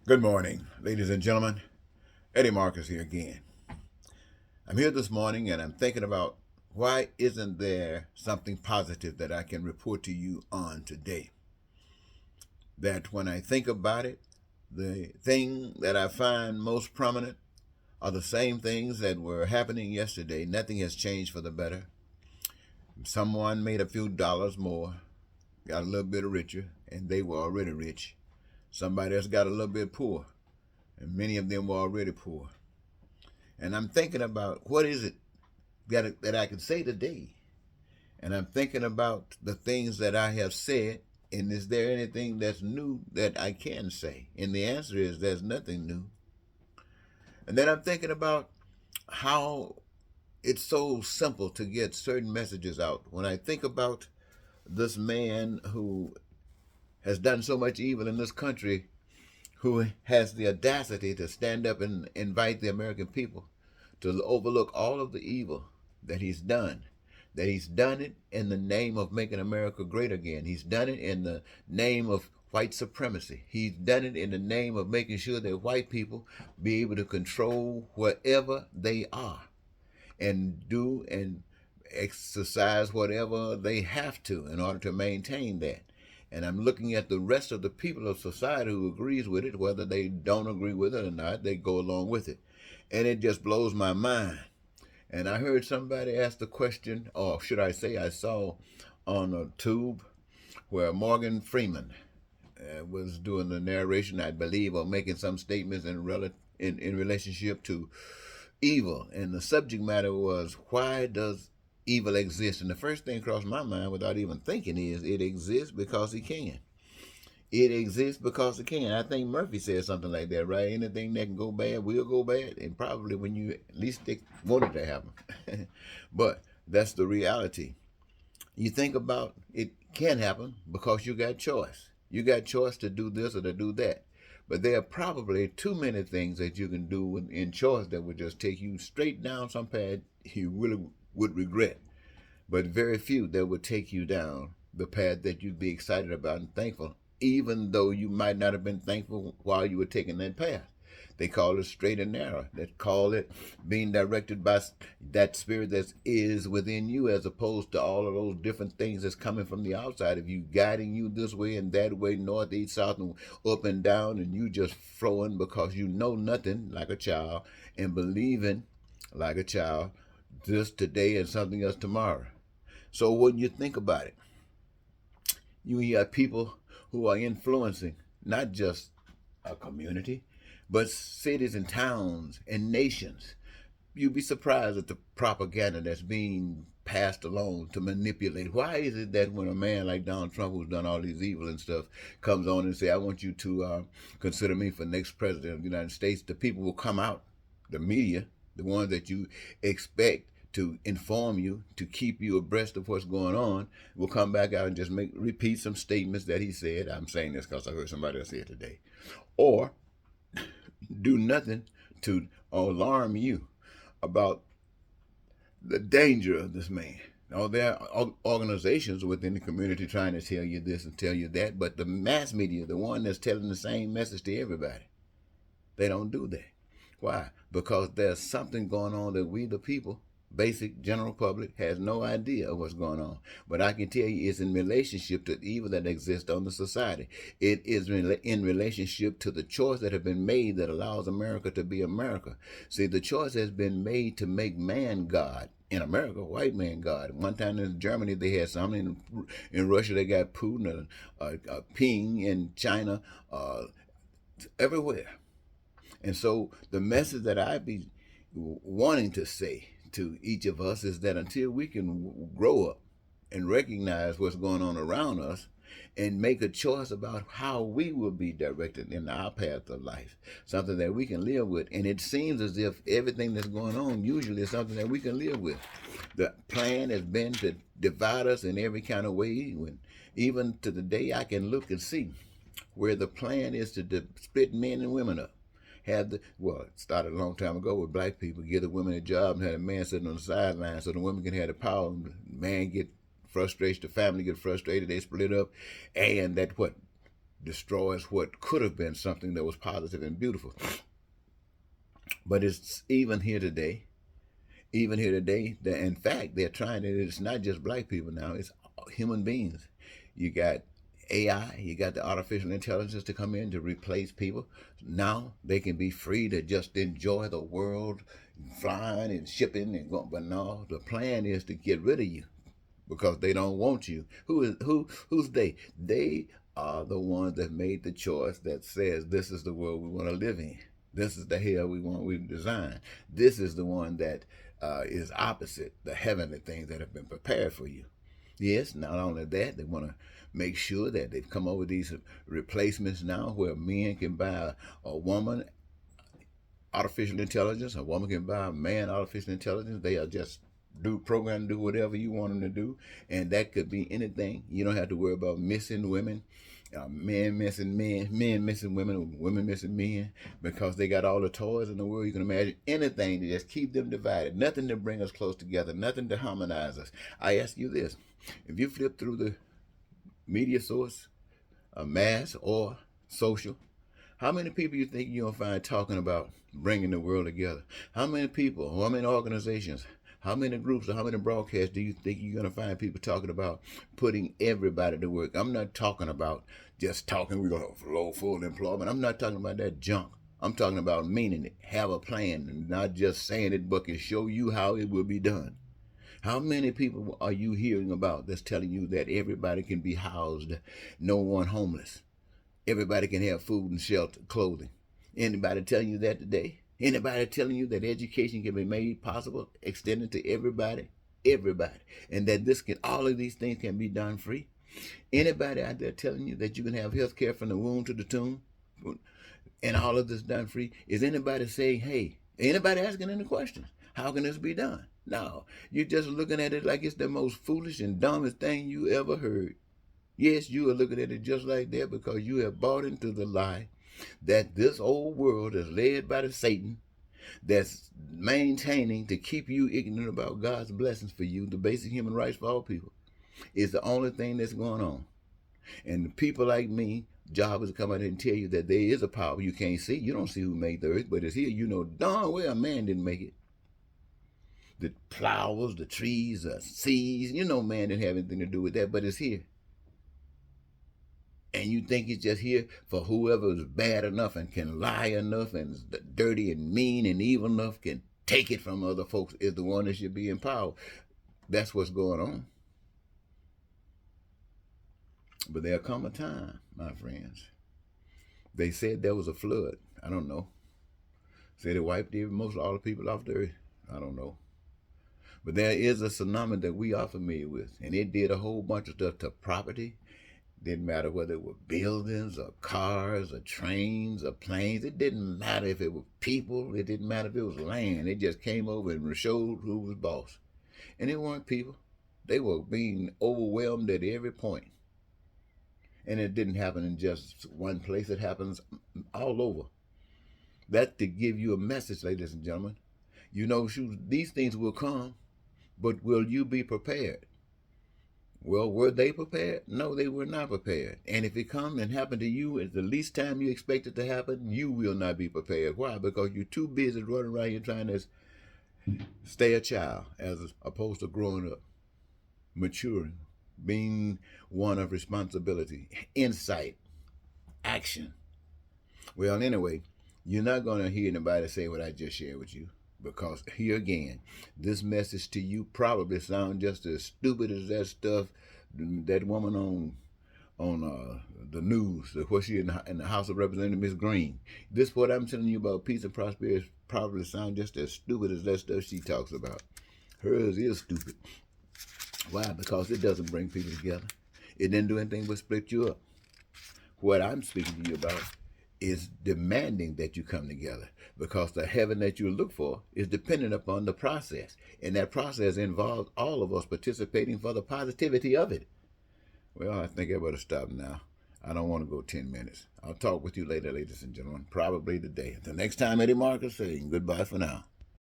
Good morning, ladies and gentlemen. Eddie Marcus here again. I'm here this morning and I'm thinking about why isn't there something positive that I can report to you on today? That when I think about it, the thing that I find most prominent are the same things that were happening yesterday. Nothing has changed for the better. Someone made a few dollars more, got a little bit richer, and they were already rich. Somebody else got a little bit poor, and many of them were already poor. And I'm thinking about what is it that I can say today. And I'm thinking about the things that I have said. And is there anything that's new that I can say? And the answer is there's nothing new. And then I'm thinking about how it's so simple to get certain messages out. When I think about this man who has done so much evil in this country, who has the audacity to stand up and invite the American people to overlook all of the evil that he's done. That he's done it in the name of making America great again. He's done it in the name of white supremacy. He's done it in the name of making sure that white people be able to control wherever they are and do and exercise whatever they have to in order to maintain that. And I'm looking at the rest of the people of society who agrees with it, whether they don't agree with it or not, they go along with it. And it just blows my mind. And I heard somebody ask the question, or should I say, I saw on a tube where Morgan Freeman was doing the narration, I believe, or making some statements in relationship to evil. And the subject matter was, why does evil exist? And the first thing crossed my mind without even thinking is, it exists because he can. It exists because it can. I think Murphy said something like that, right? Anything that can go bad will go bad, and probably when you at least want it to happen. But that's the reality. You think about it can happen because you got choice. You got choice to do this or to do that. But there are probably too many things that you can do in choice that would just take you straight down some path you really would regret. But very few that would take you down the path that you'd be excited about and thankful, even though you might not have been thankful while you were taking that path. They call it straight and narrow. They call it being directed by that spirit that is within you, as opposed to all of those different things that's coming from the outside of you, guiding you this way and that way, north, east, south, and up and down, and you just flowing because you know nothing like a child and believing like a child this today and something else tomorrow. So when you think about it, you have people who are influencing not just a community, but cities and towns and nations. You'd be surprised at the propaganda that's being passed along to manipulate. Why is it that when a man like Donald Trump, who's done all these evil and stuff, comes on and say, "I want you to consider me for next president of the United States," the people will come out, the media, the ones that you expect to inform you, to keep you abreast of what's going on, will come back out and just repeat some statements that he said. I'm saying this because I heard somebody else say it today. Or do nothing to alarm you about the danger of this man. Now, there are organizations within the community trying to tell you this and tell you that, but the mass media, the one that's telling the same message to everybody, they don't do that. Why? Because there's something going on that we, the people, basic general public, has no idea of what's going on. But I can tell you it's in relationship to the evil that exists on the society. It is in relationship to the choice that has been made that allows America to be America. See, the choice has been made to make man God. In America, white man God. One time in Germany, they had something. In Russia, they got Putin, Ping in China, everywhere. And so the message that I be wanting to say to each of us is that until we can grow up and recognize what's going on around us and make a choice about how we will be directed in our path of life, something that we can live with. And it seems as if everything that's going on usually is something that we can live with. The plan has been to divide us in every kind of way. When even to the day I can look and see where the plan is to split men and women up. It started a long time ago with black people, give the women a job and had a man sitting on the sideline so the women can have the power. And the man get frustrated, the family get frustrated, they split up, and that what destroys what could have been something that was positive and beautiful. But it's even here today. Even here today, in fact, they're trying to, it's not just black people now, it's human beings. You got AI, you got the artificial intelligence to come in to replace people. Now they can be free to just enjoy the world, flying and shipping and going. But no, the plan is to get rid of you because they don't want you. Who's they? They are the ones that made the choice that says this is the world we want to live in. This is the hell we design. This is the one that is opposite the heavenly things that have been prepared for you. Yes, not only that, they want to make sure that they've come up with these replacements now where men can buy a woman artificial intelligence, a woman can buy a man artificial intelligence. They are just do whatever you want them to do, and that could be anything. You don't have to worry about missing women, men missing men, men missing women, women missing men, because they got all the toys in the world. You can imagine anything to just keep them divided, nothing to bring us close together, nothing to harmonize us. I ask you this: if you flip through the media source, mass or social, how many people you think you're going to find talking about bringing the world together? How many people, how many organizations, how many groups, or how many broadcasts do you think you're going to find people talking about putting everybody to work? I'm not talking about just talking, we're going to have full employment. I'm not talking about that junk. I'm talking about meaning it, have a plan, and not just saying it, but can show you how it will be done. How many people are you hearing about that's telling you that everybody can be housed, no one homeless? Everybody can have food and shelter, clothing. Anybody telling you that today? Anybody telling you that education can be made possible, extended to everybody? Everybody. And that all of these things can be done free? Anybody out there telling you that you can have health care from the womb to the tomb? And all of this done free? Is anybody saying, hey, anybody asking any questions? How can this be done? No, you're just looking at it like it's the most foolish and dumbest thing you ever heard. Yes, you are looking at it just like that because you have bought into the lie that this old world is led by the Satan that's maintaining to keep you ignorant about God's blessings for you, the basic human rights for all people, is the only thing that's going on. And people like me, job is to come out and tell you that there is a power you can't see. You don't see who made the earth, but it's here. You know darn well a man didn't make it. The flowers, the trees, the seas, you know man didn't have anything to do with that, but it's here. And you think it's just here for whoever is bad enough and can lie enough and is dirty and mean and evil enough can take it from other folks is the one that should be in power. That's what's going on. But there'll come a time, my friends. They said there was a flood. I don't know. Said it wiped most all the people off the earth. I don't know. But there is a tsunami that we are familiar with, and it did a whole bunch of stuff to property. Didn't matter whether it were buildings or cars or trains or planes. It didn't matter if it were people. It didn't matter if it was land. It just came over and showed who was boss. And it weren't people. They were being overwhelmed at every point. And it didn't happen in just one place. It happens all over. That's to give you a message, ladies and gentlemen. You know, these things will come, but will you be prepared? Well, were they prepared? No, they were not prepared. And if it comes and happen to you at the least time you expect it to happen, you will not be prepared. Why? Because you're too busy running around here trying to stay a child as opposed to growing up, maturing, being one of responsibility, insight, action. Well, anyway, you're not going to hear anybody say what I just shared with you. Because here again, this message to you probably sounds just as stupid as that stuff that woman on the news, what she in the House of Representatives, Miss Green. This what I'm telling you about peace and prosperity probably sounds just as stupid as that stuff she talks about. Hers is stupid. Why? Because it doesn't bring people together. It didn't do anything but split you up. What I'm speaking to you about is demanding that you come together, because the heaven that you look for is dependent upon the process, and that process involves all of us participating for the positivity of it. Well, I think I better stop now. I don't want to go 10 minutes. I'll talk with you later, ladies and gentlemen, probably today. Until next time, Eddie Marcus saying goodbye for now.